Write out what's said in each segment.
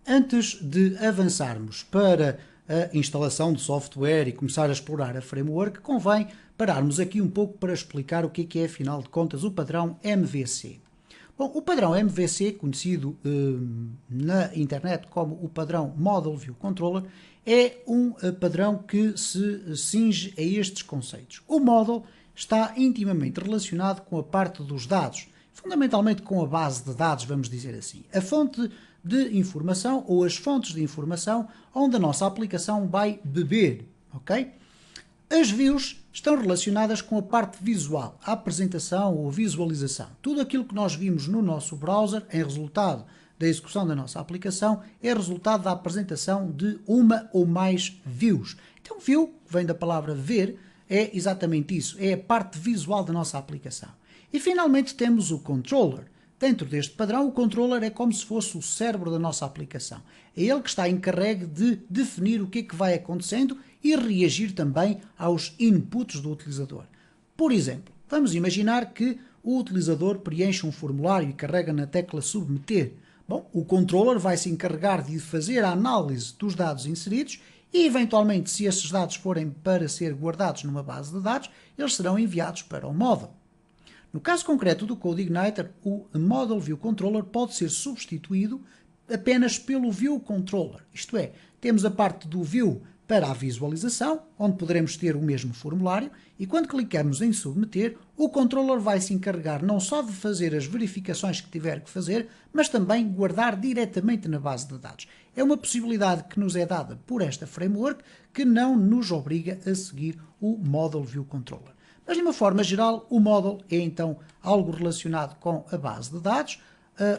Antes de avançarmos para a instalação de software e começar a explorar a framework, convém pararmos aqui um pouco para explicar o que é, afinal de contas, o padrão MVC. Bom, o padrão MVC, conhecido na internet como o padrão Model View Controller, é um padrão que se cinge a estes conceitos. O model está intimamente relacionado com a parte dos dados, fundamentalmente com a base de dados, vamos dizer assim. A fonte de informação ou as fontes de informação onde a nossa aplicação vai beber, ok? As views estão relacionadas com a parte visual, a apresentação ou a visualização. Tudo aquilo que nós vimos no nosso browser em resultado da execução da nossa aplicação é resultado da apresentação de uma ou mais views. Então, view, que vem da palavra ver, é exatamente isso, é a parte visual da nossa aplicação. E finalmente temos o controller. Dentro deste padrão, o controller é como se fosse o cérebro da nossa aplicação. É ele que está encarregue de definir o que é que vai acontecendo e reagir também aos inputs do utilizador. Por exemplo, vamos imaginar que o utilizador preenche um formulário e carrega na tecla submeter. Bom, o controller vai se encarregar de fazer a análise dos dados inseridos e, eventualmente, se esses dados forem para ser guardados numa base de dados, eles serão enviados para o model. No caso concreto do CodeIgniter, o Model View Controller pode ser substituído apenas pelo View Controller. Isto é, temos a parte do View para a visualização, onde poderemos ter o mesmo formulário, e quando clicarmos em submeter, o controller vai se encarregar não só de fazer as verificações que tiver que fazer, mas também guardar diretamente na base de dados. É uma possibilidade que nos é dada por esta framework que não nos obriga a seguir o Model View Controller. Mas, de uma forma geral, o model é então algo relacionado com a base de dados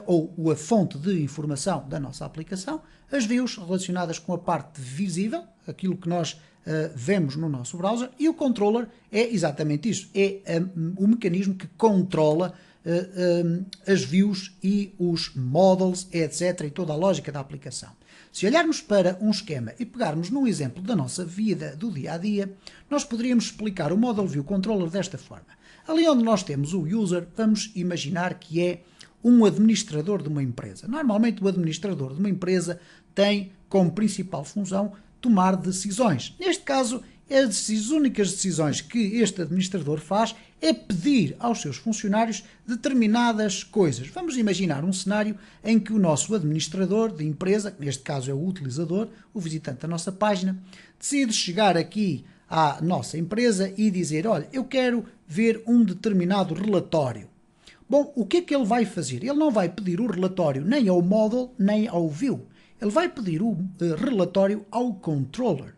ou a fonte de informação da nossa aplicação, as views relacionadas com a parte visível, aquilo que nós vemos no nosso browser, e o controller é exatamente isso, é o mecanismo que controla as views e os models, etc., e toda a lógica da aplicação. Se olharmos para um esquema e pegarmos num exemplo da nossa vida do dia a dia, nós poderíamos explicar o Model View Controller desta forma. Ali onde nós temos o user, vamos imaginar que é um administrador de uma empresa. Normalmente o administrador de uma empresa tem como principal função tomar decisões. Neste caso, as únicas decisões que este administrador faz é pedir aos seus funcionários determinadas coisas. Vamos imaginar um cenário em que o nosso administrador de empresa, que neste caso é o utilizador, o visitante da nossa página, decide chegar aqui à nossa empresa e dizer: olha, eu quero ver um determinado relatório. Bom, o que é que ele vai fazer? Ele não vai pedir o relatório nem ao model, nem ao view. Ele vai pedir o relatório ao controller.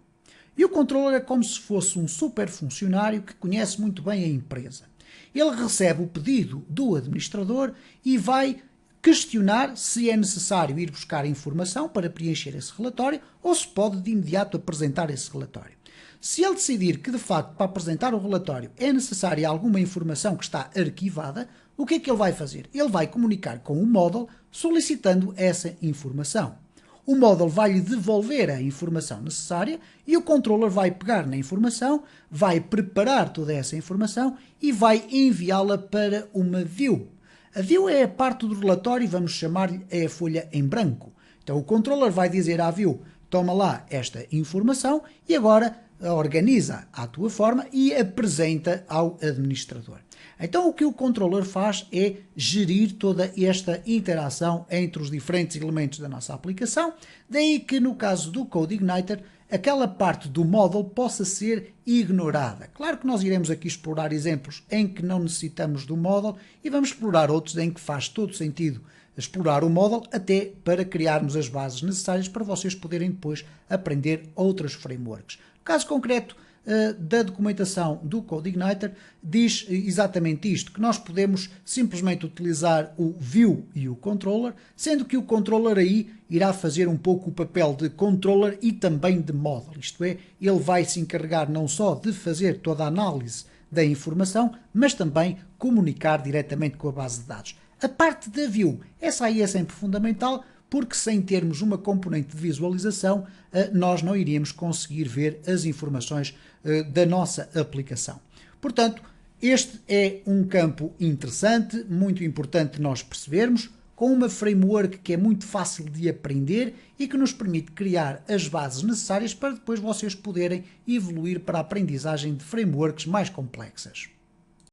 E o controller é como se fosse um super funcionário que conhece muito bem a empresa. Ele recebe o pedido do administrador e vai questionar se é necessário ir buscar informação para preencher esse relatório ou se pode de imediato apresentar esse relatório. Se ele decidir que, de facto, para apresentar o relatório é necessária alguma informação que está arquivada, o que é que ele vai fazer? Ele vai comunicar com o model solicitando essa informação. O model vai-lhe devolver a informação necessária e o controller vai pegar na informação, vai preparar toda essa informação e vai enviá-la para uma view. A view é a parte do relatório, vamos chamar-lhe a folha em branco. Então o controller vai dizer à view: toma lá esta informação e agora organiza à tua forma e apresenta ao administrador. Então o que o controller faz é gerir toda esta interação entre os diferentes elementos da nossa aplicação, daí que no caso do CodeIgniter aquela parte do model possa ser ignorada. Claro que nós iremos aqui explorar exemplos em que não necessitamos do model e vamos explorar outros em que faz todo sentido explorar o model até para criarmos as bases necessárias para vocês poderem depois aprender outras frameworks. No caso concreto da documentação do CodeIgniter diz exatamente isto, que nós podemos simplesmente utilizar o view e o controller, sendo que o controller aí irá fazer um pouco o papel de controller e também de model, isto é, ele vai se encarregar não só de fazer toda a análise da informação, mas também comunicar diretamente com a base de dados. A parte da view, essa aí é sempre fundamental, porque sem termos uma componente de visualização, nós não iríamos conseguir ver as informações da nossa aplicação. Portanto, este é um campo interessante, muito importante nós percebermos. com uma framework que é muito fácil de aprender e que nos permite criar as bases necessárias para depois vocês poderem evoluir para a aprendizagem de frameworks mais complexas.